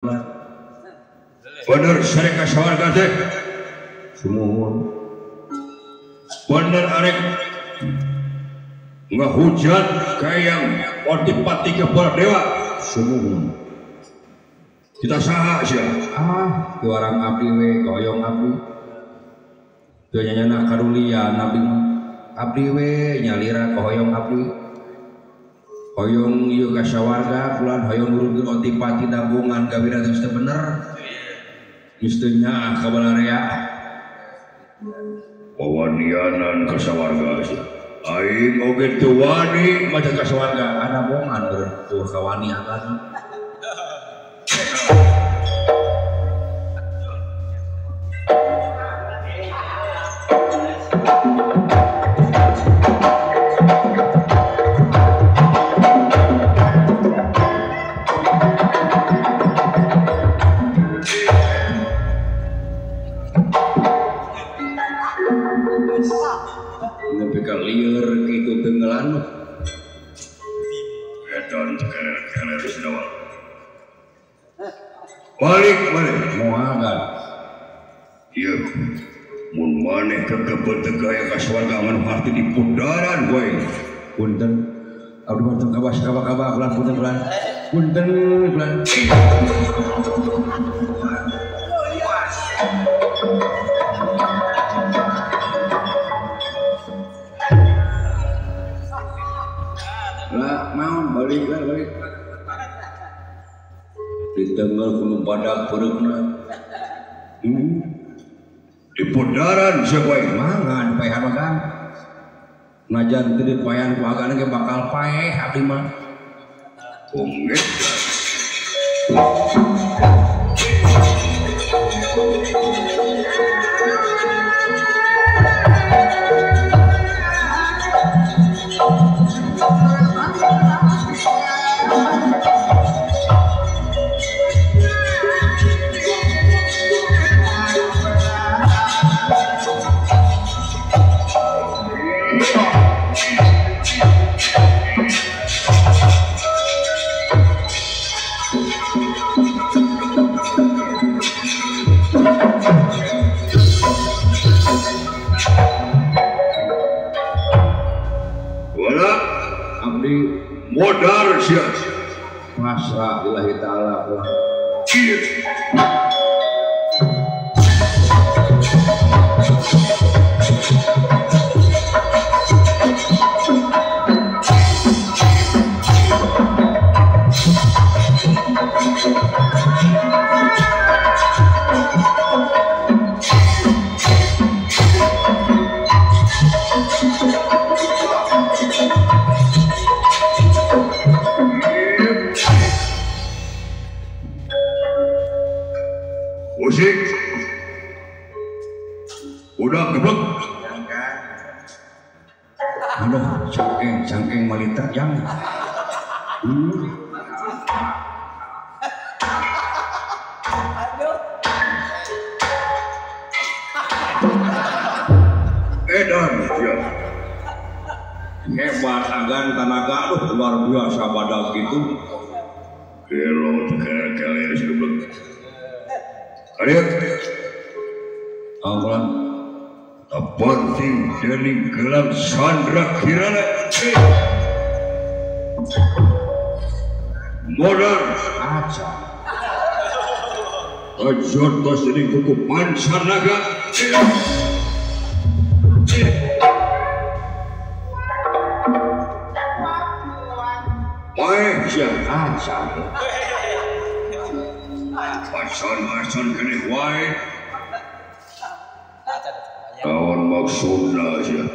bener sereka sawarga teh sumuhun bener arek ngahujan kayang pati-pati kepala dewa sumuhun kita saha sia di warang abdi we koyong abdi teu nyanyana karulian abdi we nyalira koyong abdi hoyong ieu ka sawarga kulan hoyong nurutkeun otipati dabungan gawina geus teu bener geus teu nyaah ka balarea wawanianan ka sawarga aing oge teu wani maca ka sawarga ada bongan beureun tuh kawani akan nepi ka lieur kitu teu ngelanuh edan keler sinawa balik moagan ieu mun maneh kekebet teu gaya ka sawarga anu harti di pundaran we punten abdi mah teu kabas kaba-kaba kulan punten kulan lah naon balik ditengah kuno badak pereukna di pundaran siapa mangan paeh makan ngajan teu dipayan ku agana ge bakal paeh abdi mah ongget modar sia masra lillahi ta'ala pulang musik udah geblek aduh cangkeng malita yang edan ya hebat agan tanaga aduh luar biasa badak gitu kelo keler geblek Ayo, ambulan penting dari gelang Sandra Kirana modal aja ajotos ini kuku pansanaga aja Asan kene wae kawan maksudna sia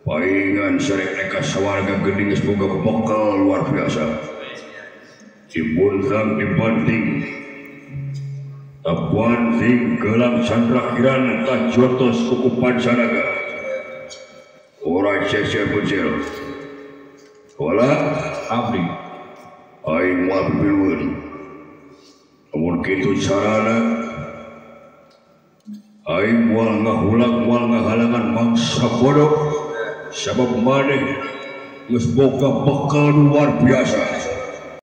paingan serek ka sawarga geuning geus boga bekal luar biasa cibuntang dibanting tabanting gelang Chandra Kirana ka jotos kuku pansanaga ora cece bejel wala abdi aing moal pipilueun amun kitu carana aing moal ngahalangan mangsa bodoh sabab maneh geus boga bekal luar biasa